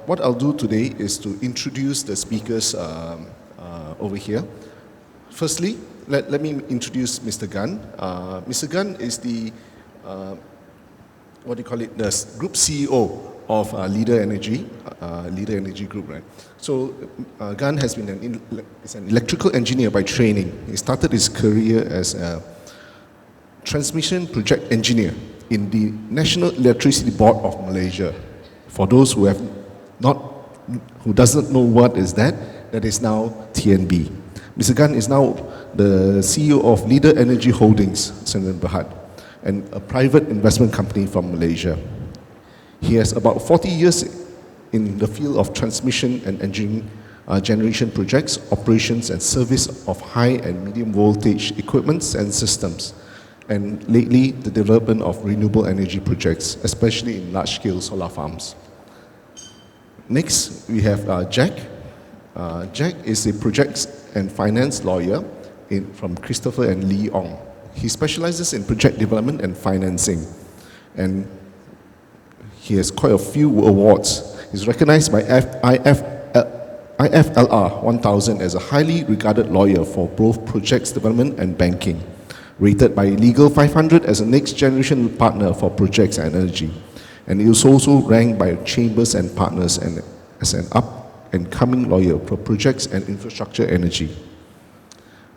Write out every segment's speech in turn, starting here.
what I'll do today is to introduce the speakers over here. Firstly, let me introduce Mr. Gunn. Mr. Gunn is the, the Group CEO of Ltdor Energy Group, right? So Gunn has been is an electrical engineer by training. He started his career as a transmission project engineer in the National Electricity Board of Malaysia. For those who doesn't know what is that is now TNB. Mr. Gunn is now the CEO of Ltdor Energy Holdings, Berhad, and a private investment company from Malaysia. He has about 40 years in the field of transmission and engineering, generation projects, operations and service of high and medium voltage equipments and systems, and lately the development of renewable energy projects, especially in large-scale solar farms. Next, we have Jack. Jack is a projects and finance lawyer from Christopher and Lee Ong. He specializes in project development and financing, and he has quite a few awards. He's recognized by IFLR 1000 as a highly regarded lawyer for both projects development and banking, rated by Legal 500 as a next generation partner for projects and energy. And he was also ranked by Chambers and Partners and as an up-and-coming lawyer for projects and infrastructure energy.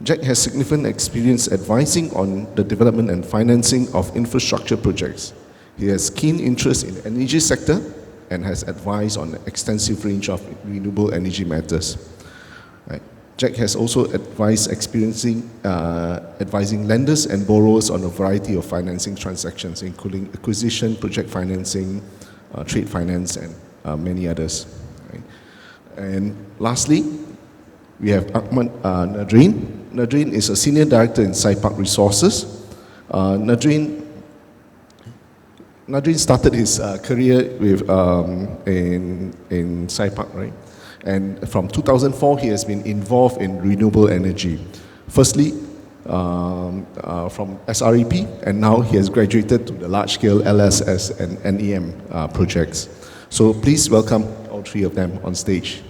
Jack has significant experience advising on the development and financing of infrastructure projects. He has keen interest in the energy sector and has advised on an extensive range of renewable energy matters. Right. Jack has also advising lenders and borrowers on a variety of financing transactions, including acquisition, project financing, trade finance, and many others. Right. And lastly, we have Achmat Nadhrain. Nadhrain is a senior director in Cypark Resources. Nadhrain started his career with in Cypark, right? And from 2004, he has been involved in renewable energy. Firstly, from SREP, and now he has graduated to the large-scale LSS and NEM projects. So please welcome all three of them on stage.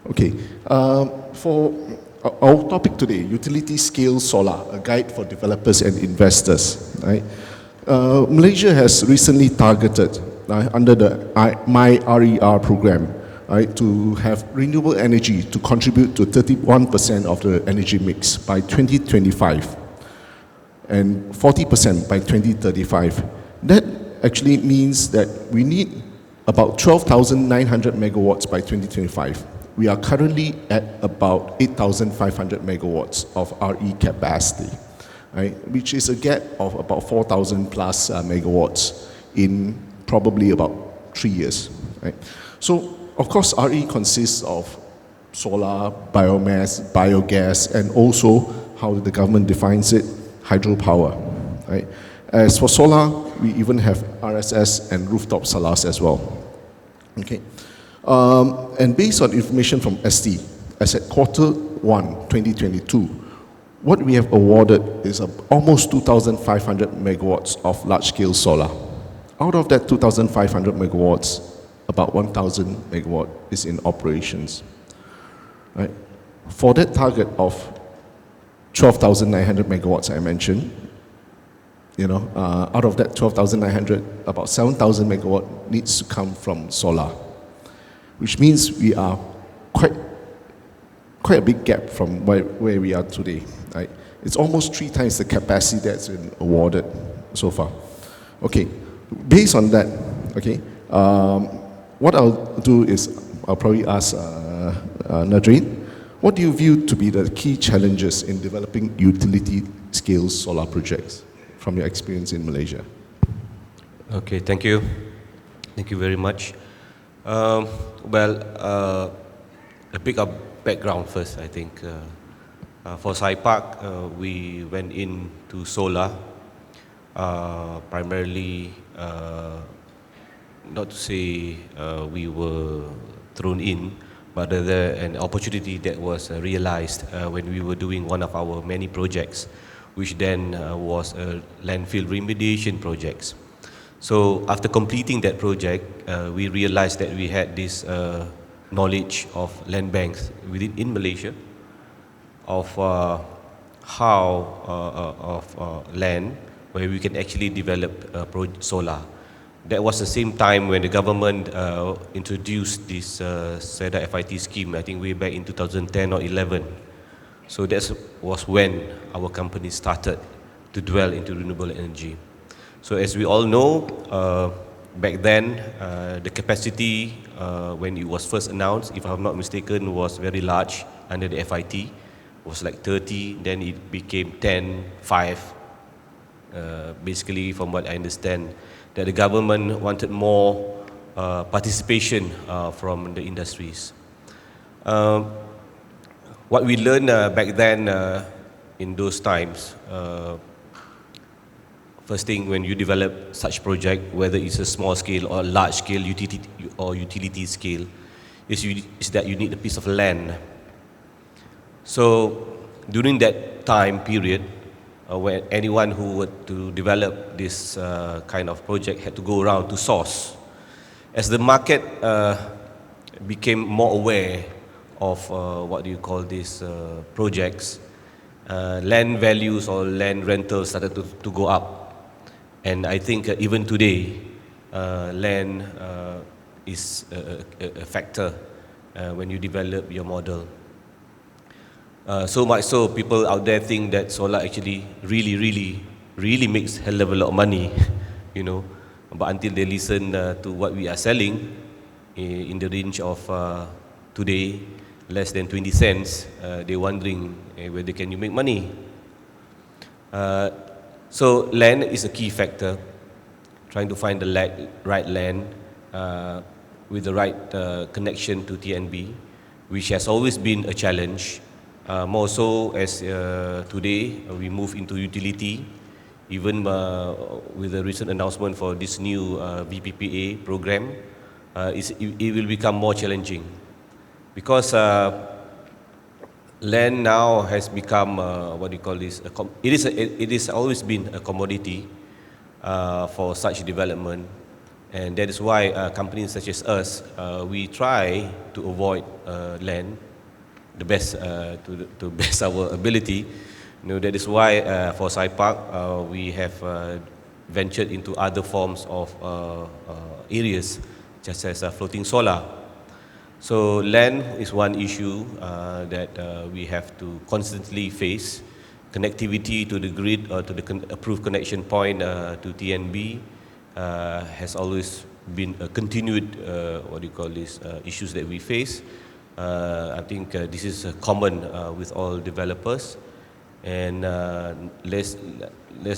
Okay, for our topic today, utility-scale solar, a guide for developers and investors. Right? Malaysia has recently targeted, under the MyRER program, right, to have renewable energy to contribute to 31% of the energy mix by 2025 and 40% by 2035. That actually means that we need about 12,900 megawatts by 2025. We are currently at about 8,500 megawatts of RE capacity, right, which is a gap of about 4,000 plus megawatts in probably about 3 years. Right? So, of course, RE consists of solar, biomass, biogas, and also how the government defines it, hydropower. Right? As for solar, we even have RSS and rooftop solars as well. Okay. And based on information from ST, as at Q1 2022, what we have awarded is almost 2,500 megawatts of large-scale solar. Out of that 2,500 megawatts, about 1,000 megawatt is in operations. Right? For that target of 12,900 megawatts I mentioned, out of that 12,900, about 7,000 megawatt needs to come from solar, which means we are quite a big gap from where we are today. Right? It's almost 3 times the capacity that's been awarded so far. Okay, based on that, okay, what I'll do is I'll probably ask Nadhrain, what do you view to be the key challenges in developing utility-scale solar projects from your experience in Malaysia? Okay, thank you. Thank you very much. A bit of background first, I think. For Cypark, we went into solar primarily, not to say we were thrown in, but an opportunity that was realized when we were doing one of our many projects, which then was a landfill remediation projects. So after completing that project, we realized that we had this knowledge of land banks in Malaysia, of land where we can actually develop solar. That was the same time when the government introduced this SEDA FIT scheme, I think way back in 2010 or 11. So that was when our company started to dwell into renewable energy. So as we all know, back then, the capacity when it was first announced, if I'm not mistaken, was very large under the FIT. It was like 30, then it became 10, 5. Basically, from what I understand, that the government wanted more participation from the industries. What we learned back then in those times, first thing when you develop such project, whether it's a small scale or large scale utility scale, is that you need a piece of land. So during that time period, when anyone who were to develop this kind of project had to go around to source. As the market became more aware of what do you call these projects, land values or land rentals started to go up. And I think even today, land is a factor when you develop your model. So much so, people out there think that solar actually really makes a hell of a lot of money, you know. But until they listen to what we are selling in the range of today, less than 20 cents, they're wondering whether can you make money. So land is a key factor, trying to find the right land with the right connection to TNB, which has always been a challenge. More so as today we move into utility, even with the recent announcement for this new VPPA program, it will become more challenging because land now has become what do you call this? It is always been a commodity for such development, and that is why companies such as us we try to avoid land the best to best our ability. You know, that is why for Cypark we have ventured into other forms of areas, just as floating solar. So land is one issue that we have to constantly face. Connectivity to the grid or to the approved connection point to TNB has always been a continued what do you call this issues that we face. I think this is common with all developers, and last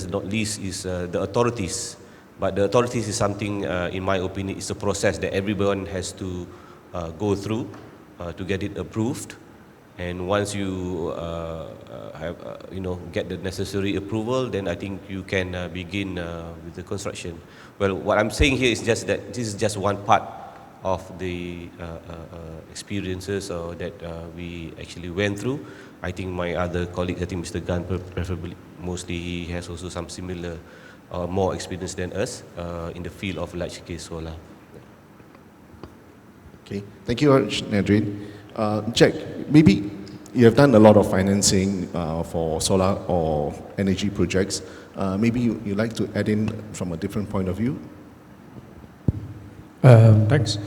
not least is the authorities. But the authorities is something, in my opinion, is a process that everyone has to go through to get it approved. And once you have, get the necessary approval, then I think you can begin with the construction. Well, what I'm saying here is just that this is just one part of the experiences that we actually went through. I think my other colleagues, I think Mr. Gan preferably, mostly he has also some similar more experience than us in the field of large-scale solar. Okay, thank you very much, Nadhrain. Jack, maybe you have done a lot of financing for solar or energy projects. Maybe you'd like to add in from a different point of view? Thanks.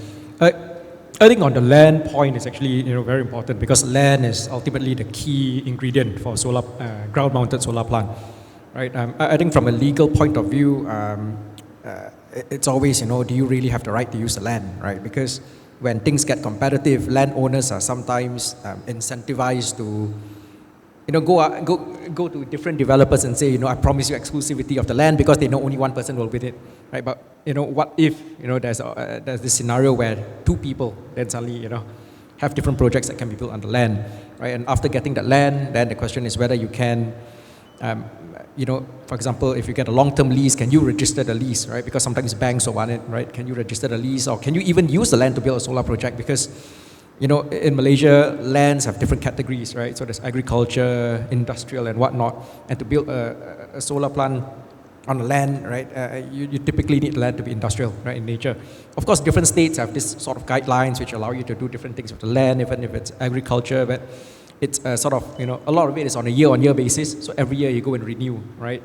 I think on the land point is actually very important because land is ultimately the key ingredient for solar ground-mounted solar plant, right? I think from a legal point of view, it's always do you really have the right to use the land, right? Because when things get competitive, landowners are sometimes incentivized to go to different developers and say, I promise you exclusivity of the land because they know only one person will bid it, right? But what if there's this scenario where two people then suddenly have different projects that can be built on the land, right? And after getting that land, then the question is whether you can, for example, if you get a long-term lease, can you register the lease, right? Because sometimes banks will want it, right? Can you register the lease, or can you even use the land to build a solar project? Because in Malaysia, lands have different categories, right? So there's agriculture, industrial, and whatnot. And to build a solar plant on the land, right, you typically need land to be industrial, right, in nature. Of course, different states have this sort of guidelines which allow you to do different things with the land, even if it's agriculture, but it's sort of, a lot of it is on a year-on-year basis, so every year you go and renew, right?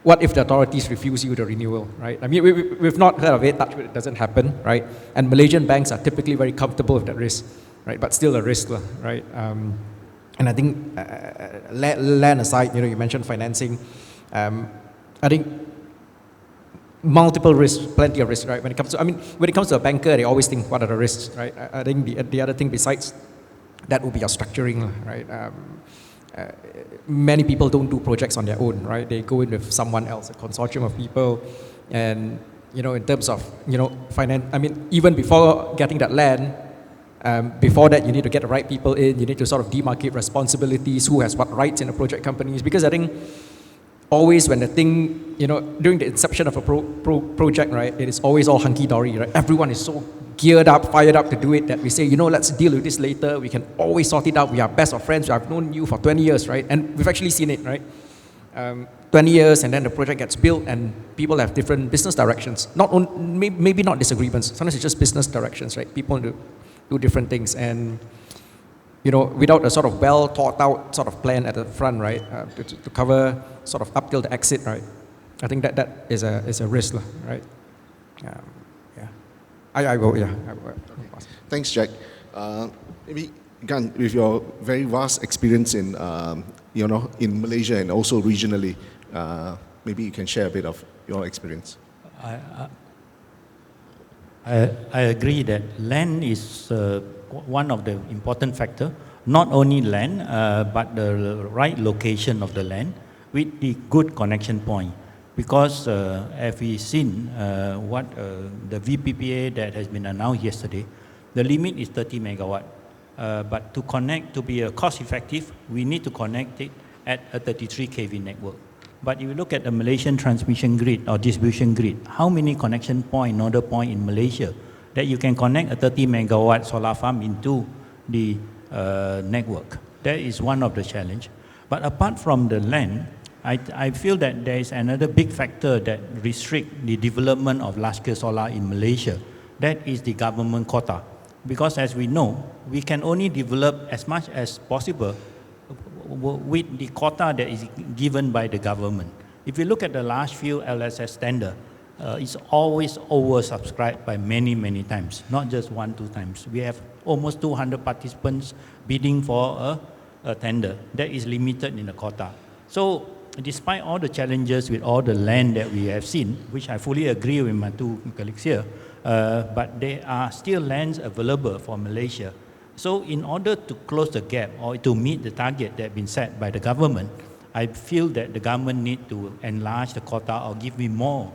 What if the authorities refuse you the renewal, right? I mean, we've not heard of it, it doesn't happen, right? And Malaysian banks are typically very comfortable with that risk, right? But still a risk, right? And I think, land aside, you mentioned financing. I think multiple risks, plenty of risks, right? When it comes to a banker, they always think, what are the risks, right? I think the other thing besides that would be your structuring, right? Many people don't do projects on their own, right? They go in with someone else, a consortium of people, and in terms of finance. I mean, even before getting that land, before that you need to get the right people in. You need to sort of demarcate responsibilities, who has what rights in the project companies. Because I think always when the thing, during the inception of a project, right, it is always all hunky-dory, right? Everyone is so geared up, fired up to do it that we say, let's deal with this later. We can always sort it out. We are best of friends. I've known you for 20 years, right? And we've actually seen it, right? 20 years, and then the project gets built, and people have different business directions. Maybe not disagreements. Sometimes it's just business directions, right? People do different things, and without a sort of well thought out sort of plan at the front, right, to cover sort of up till the exit, right? I think that is a risk, right? I will. Thanks, Jack. Maybe Gan, with your very vast experience in in Malaysia and also regionally, maybe you can share a bit of your experience. I agree that land is one of the important factor. Not only land, but the right location of the land with the good connection point. Because as we've seen what the VPPA that has been announced yesterday, the limit is 30 megawatt. But to connect, to be cost effective, we need to connect it at a 33 kV network. But if you look at the Malaysian transmission grid or distribution grid, how many connection point, nodal point in Malaysia that you can connect a 30 megawatt solar farm into the network? That is one of the challenge. But apart from the land, I feel that there is another big factor that restrict the development of large-scale solar in Malaysia. That is the government quota. Because as we know, we can only develop as much as possible with the quota that is given by the government. If you look at the last few LSS tender, it's always oversubscribed by many, many times, not just 1-2 times. We have almost 200 participants bidding for a tender. That is limited in the quota. So despite all the challenges with all the land that we have seen, which I fully agree with my two colleagues here, but there are still lands available for Malaysia. So in order to close the gap or to meet the target that has been set by the government, I feel that the government need to enlarge the quota or give me more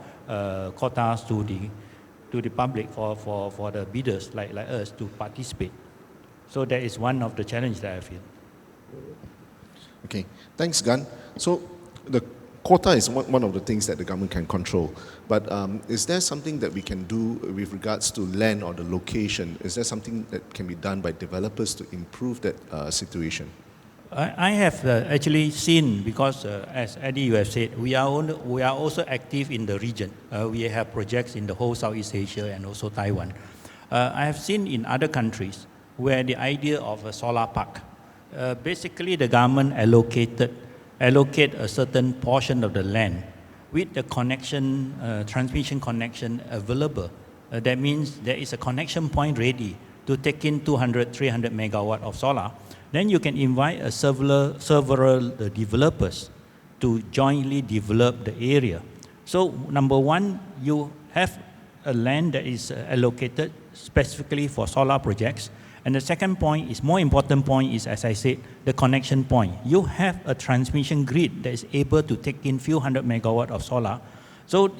quotas to the public for the bidders like us to participate. So that is one of the challenges that I feel. Okay, thanks, Gan. So the quota is one of the things that the government can control. But is there something that we can do with regards to land or the location? Is there something that can be done by developers to improve that situation? I have actually seen, because as Eddie you have said, we are also active in the region. We have projects in the whole Southeast Asia and also Taiwan. I have seen in other countries where the idea of a solar park, basically the government allocate a certain portion of the land with the connection, transmission connection available. That means there is a connection point ready to take in 200, 300 megawatt of solar. Then you can invite several developers to jointly develop the area. So number one, you have a land that is allocated specifically for solar projects. And the second point is, more important point is, as I said, the connection point. You have a transmission grid that is able to take in few hundred megawatt of solar. So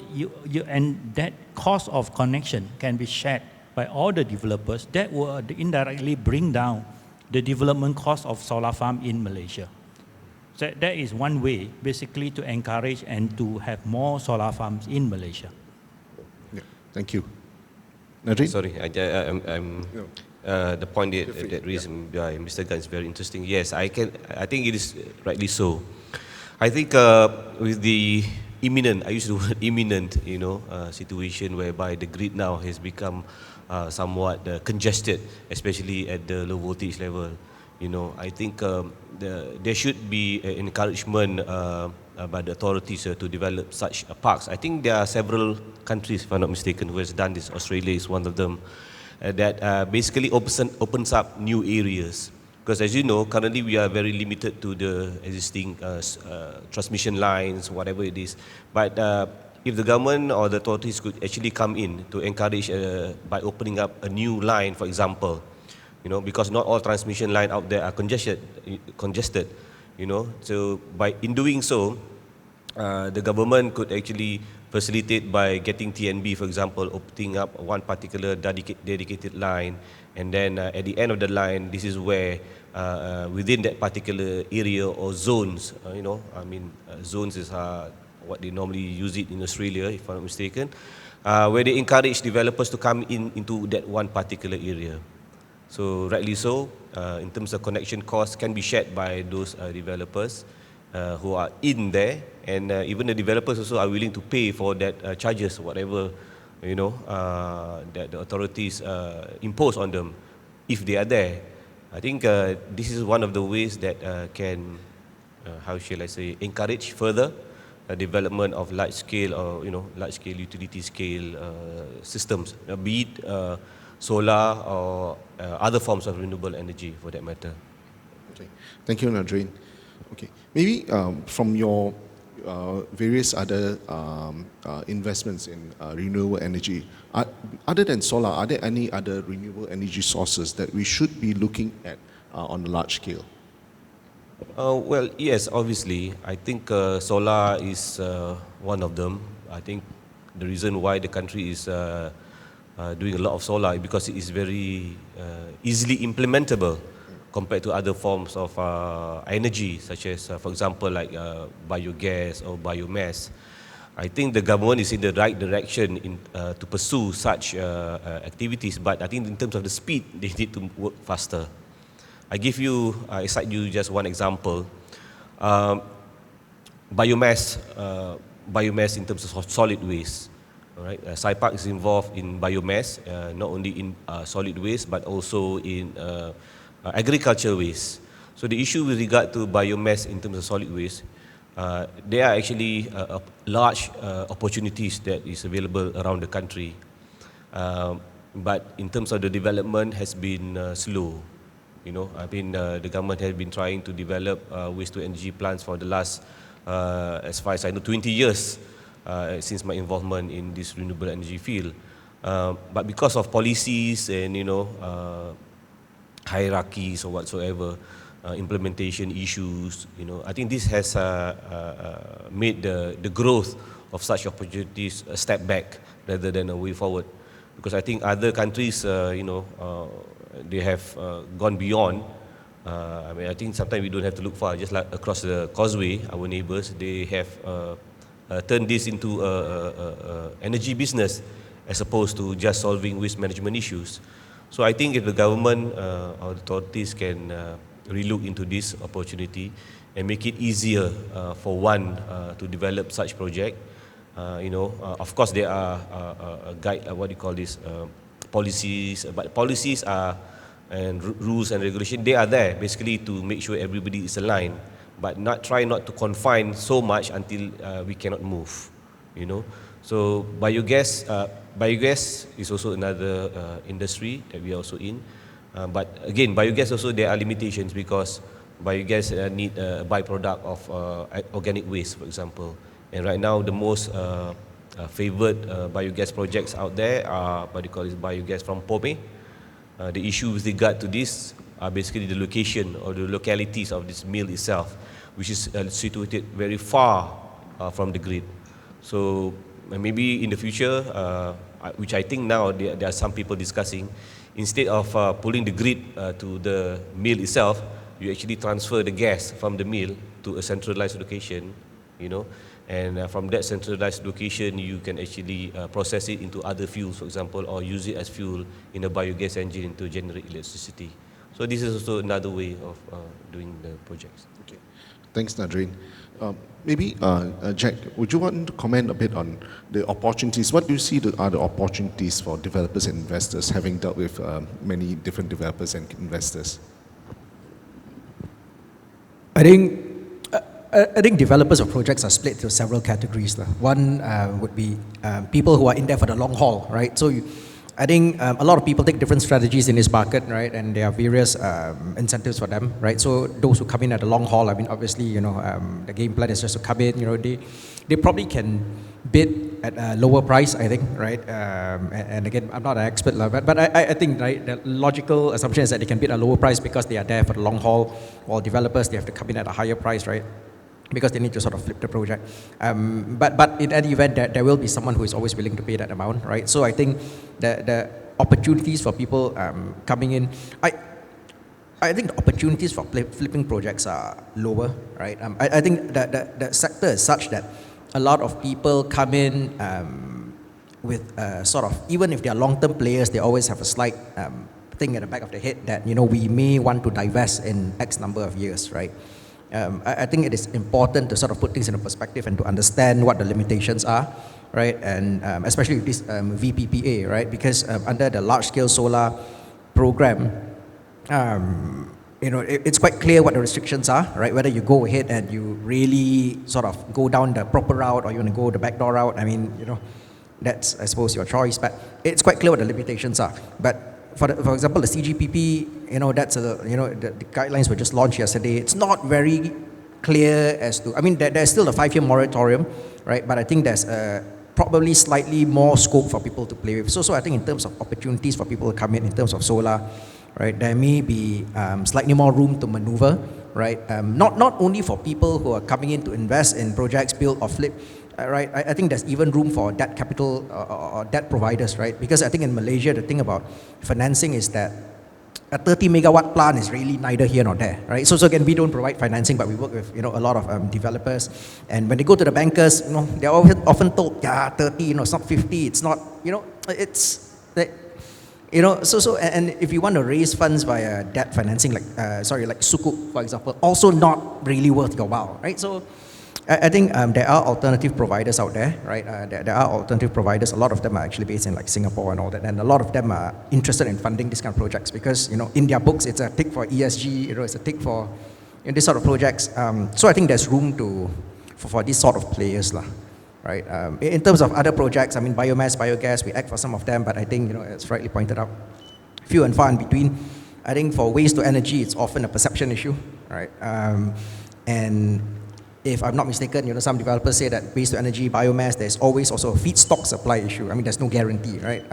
and that cost of connection can be shared by all the developers. That will indirectly bring down the development cost of solar farm in Malaysia. So that is one way, basically, to encourage and to have more solar farms in Malaysia. Yeah, thank you. Nadhrain? Sorry, the point that raised by Mr. Gunn is very interesting. Yes, I think it is rightly so. I think with the imminent, I use the word imminent, situation whereby the grid now has become somewhat congested, especially at the low voltage level. I think there should be an encouragement by the authorities to develop such parks. I think there are several countries, if I'm not mistaken, who has done this. Australia is one of them. That basically opens up new areas. Because as you know, currently we are very limited to the existing transmission lines, whatever it is. But if the government or the authorities could actually come in to encourage by opening up a new line, for example, because not all transmission lines out there are congested, so in doing so, the government could actually facilitate by getting TNB, for example, opening up one particular dedicated line, and then at the end of the line, this is where within that particular area or zones, zones is what they normally use it in Australia, if I'm not mistaken, where they encourage developers to come into that one particular area. So rightly so, in terms of connection costs can be shared by those developers who are in there, and even the developers also are willing to pay for that charges, whatever that the authorities impose on them if they are there. I think this is one of the ways that can, how shall I say, encourage further development of large scale or large scale utility scale systems, be it solar or other forms of renewable energy for that matter. Okay, thank you, Nadhrain. Okay, maybe from your various other investments in renewable energy, other than solar, are there any other renewable energy sources that we should be looking at on a large scale? Well, yes, obviously. I think solar is one of them. I think the reason why the country is doing a lot of solar is because it is very easily implementable compared to other forms of energy, such as, for example, like biogas or biomass. I think the government is in the right direction to pursue such activities, but I think in terms of the speed, they need to work faster. I cite you just one example. Biomass in terms of solid waste. All right, Cypark is involved in biomass, not only in solid waste, but also in agricultural waste. So the issue with regard to biomass in terms of solid waste, there are actually large opportunities that is available around the country. But in terms of the development has been slow. The government has been trying to develop waste-to-energy plants for the last, as far as I know, 20 years since my involvement in this renewable energy field. But because of policies and hierarchies or whatsoever, implementation issues, I think this has made the growth of such opportunities a step back rather than a way forward. Because I think other countries, they have gone beyond. I think sometimes we don't have to look far. Just like across the causeway, our neighbors, they have turned this into energy business as opposed to just solving waste management issues. So I think if the government or the authorities can relook into this opportunity and make it easier for one to develop such project, of course there are policies, but policies are and rules and regulation, they are there basically to make sure everybody is aligned, but try not to confine so much until we cannot move. So biogas is also another industry that we are also in, but again, biogas also there are limitations because biogas need a byproduct of organic waste, for example. And right now the most favored biogas projects out there are biogas from Pome. The issue with regard to this are basically the location or the localities of this mill itself, which is situated very far from the grid. So maybe in the future, which I think now there are some people discussing, instead of pulling the grid to the mill itself, you actually transfer the gas from the mill to a centralized location, And from that centralized location, you can actually process it into other fuels, for example, or use it as fuel in a biogas engine to generate electricity. So this is also another way of doing the projects. Okay. Thanks, Nadhrain. Maybe, Jack, would you want to comment a bit on the opportunities? What do you see are the opportunities for developers and investors, having dealt with many different developers and investors? I think developers of projects are split into several categories. One would be people who are in there for the long haul, right? So I think a lot of people take different strategies in this market, right? And there are various incentives for them, right? So those who come in at the long haul, I mean, obviously, the game plan is just to come in, they probably can bid at a lower price, I think, right? And again, I'm not an expert, but I think, right, the logical assumption is that they can bid at a lower price because they are there for the long haul, while developers, they have to come in at a higher price, right? Because they need to sort of flip the project. But in any event, there will be someone who is always willing to pay that amount, right? So I think the opportunities for people coming in, I think the opportunities for flipping projects are lower, right? I think that the sector is such that a lot of people come in with sort of, even if they are long-term players, they always have a slight thing at the back of their head that, we may want to divest in X number of years, right? I think it is important to sort of put things into perspective and to understand what the limitations are, right? And especially with this VPPA, right? Because under the large-scale solar program, it's quite clear what the restrictions are, right? Whether you go ahead and you really sort of go down the proper route or you want to go the backdoor route. I mean, that's, I suppose, your choice. But it's quite clear what the limitations are. But for example, the CGPP, that's the guidelines were just launched yesterday. It's not very clear as to, I mean, there's still a 5-year moratorium, right? But I think there's probably slightly more scope for people to play with. So I think in terms of opportunities for people to come in terms of solar, right, there may be slightly more room to maneuver, right? Not only for people who are coming in to invest in projects, build or flip, right? I think there's even room for debt capital or debt providers, right? Because I think in Malaysia, the thing about financing is that a 30 megawatt plant is really neither here nor there, right? So again, we don't provide financing, but we work with, a lot of developers. And when they go to the bankers, they're often told, 30, it's not 50, it's not, it's, and if you want to raise funds via debt financing, like Sukuk, for example, also not really worth your while, right? So I think there are alternative providers out there, right? There are alternative providers. A lot of them are actually based in like Singapore and all that, and a lot of them are interested in funding these kind of projects because in their books it's a tick for ESG, it's a tick for this sort of projects. So I think there's room for these sort of players, right? In terms of other projects, I mean, biomass, biogas, we act for some of them, but I think as rightly pointed out, few and far in between. I think for waste to energy, it's often a perception issue, right? And if I'm not mistaken, some developers say that waste to energy, biomass, there's always also a feedstock supply issue. I mean, there's no guarantee, right?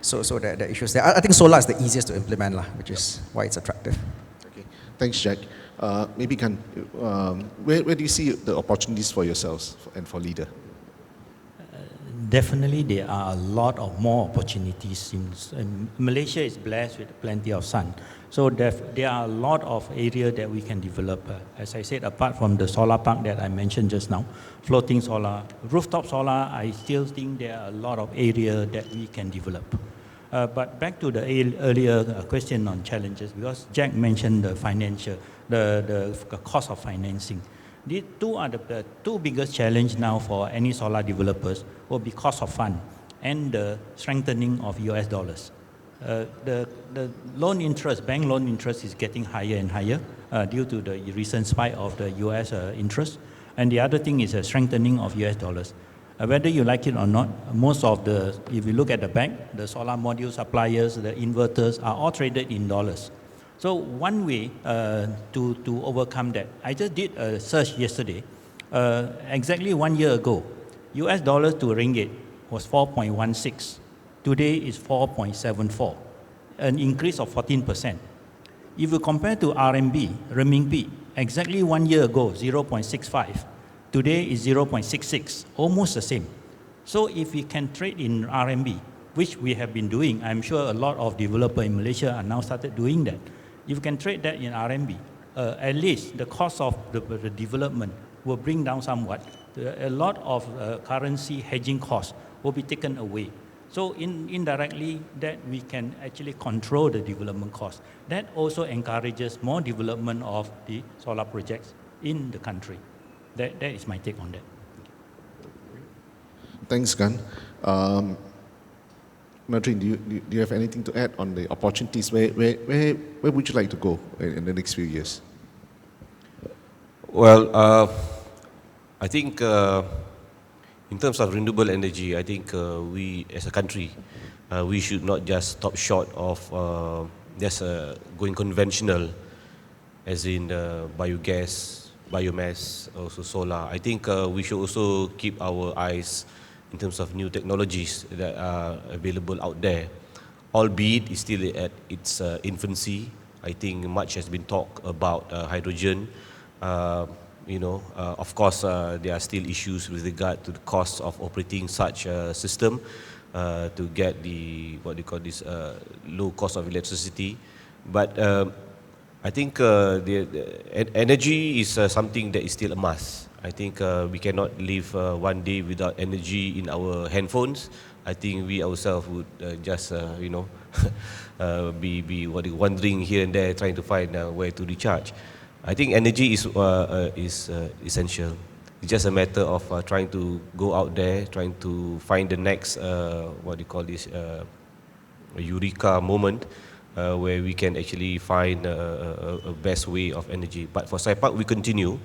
So the issues there. I think solar is the easiest to implement, which is why it's attractive. Okay, thanks, Jack. Maybe where do you see the opportunities for yourselves and for Ltdor? Definitely, there are a lot of more opportunities. Malaysia is blessed with plenty of sun. So there are a lot of area that we can develop. As I said, apart from the solar park that I mentioned just now, floating solar, rooftop solar, I still think there are a lot of area that we can develop. But back to the earlier question on challenges, because Jack mentioned the financial, the cost of financing. These two are the two biggest challenge now for any solar developers will be cost of fund and the strengthening of US dollars. The loan interest, bank loan interest is getting higher and higher due to the recent spike of the US interest. And the other thing is a strengthening of US dollars. Whether you like it or not, most of if you look at the back, the solar module suppliers, the inverters are all traded in dollars. So one way to overcome that, I just did a search yesterday. Exactly 1 year ago, US dollars to ringgit was 4.16. Today is 4.74, an increase of 14%. If you compare to renminbi, exactly 1 year ago, 0.65. Today is 0.66, almost the same. So if we can trade in RMB, which we have been doing, I'm sure a lot of developers in Malaysia are now started doing that. If you can trade that in RMB, at least the cost of the development will bring down somewhat, a lot of currency hedging costs will be taken away. So indirectly, that we can actually control the development cost. That also encourages more development of the solar projects in the country. That is my take on that. Thanks, Gan. Nadhrain, do you have anything to add on the opportunities? Where would you like to go in the next few years? Well, I think in terms of renewable energy, I think we as a country, we should not just stop short of just going conventional, as in biogas, biomass, also solar. I think we should also keep our eyes in terms of new technologies that are available out there. Albeit it's still at its infancy. I think much has been talked about hydrogen. Of course, there are still issues with regard to the cost of operating such a system to get the low cost of electricity. But I think the energy is something that is still a must. I think we cannot live one day without energy in our handphones. I think we ourselves would just be wandering here and there trying to find where to recharge. I think energy is essential. It's just a matter of trying to go out there, trying to find the next eureka moment where we can actually find a best way of energy. But for Cypark, we continue.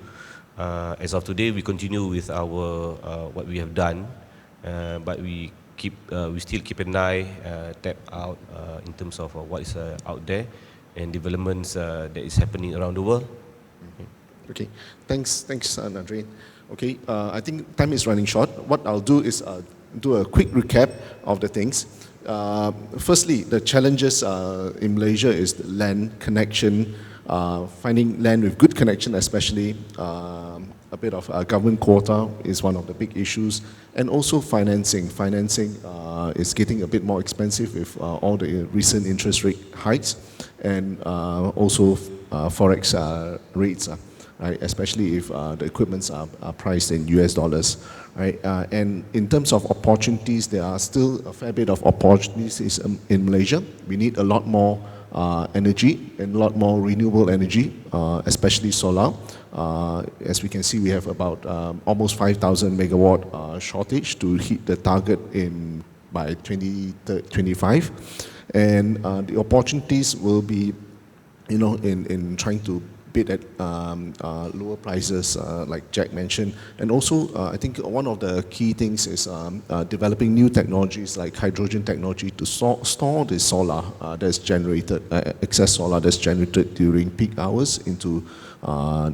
As of today, we continue with our what we have done, but we still keep an eye, tap out in terms of what is out there and developments that is happening around the world. Okay, thanks, Nadhrain. Okay, I think time is running short. What I'll do is do a quick recap of the things. Firstly, the challenges in Malaysia is the land connection, finding land with good connection, especially a bit of government quota is one of the big issues, and also financing. Financing is getting a bit more expensive with all the recent interest rate hikes, and also forex rates. Right, especially if the equipments are priced in US dollars, right? And in terms of opportunities, there are still a fair bit of opportunities in Malaysia. We need a lot more energy and a lot more renewable energy, especially solar. As we can see, we have about almost 5,000 megawatt shortage to hit the target by 2025, and the opportunities will be, in trying to bid at lower prices, like Jack mentioned. And also, I think one of the key things is developing new technologies like hydrogen technology to store the solar that's generated, excess solar that's generated during peak hours into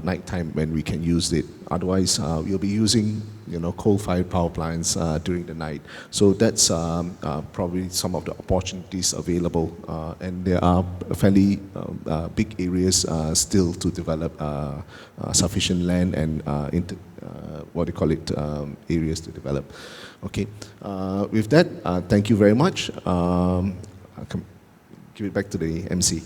nighttime when we can use it. Otherwise, we'll be using coal-fired power plants during the night. So that's probably some of the opportunities available, and there are fairly big areas still to develop sufficient land and areas to develop. Okay, with that, thank you very much. I'll give it back to the MC.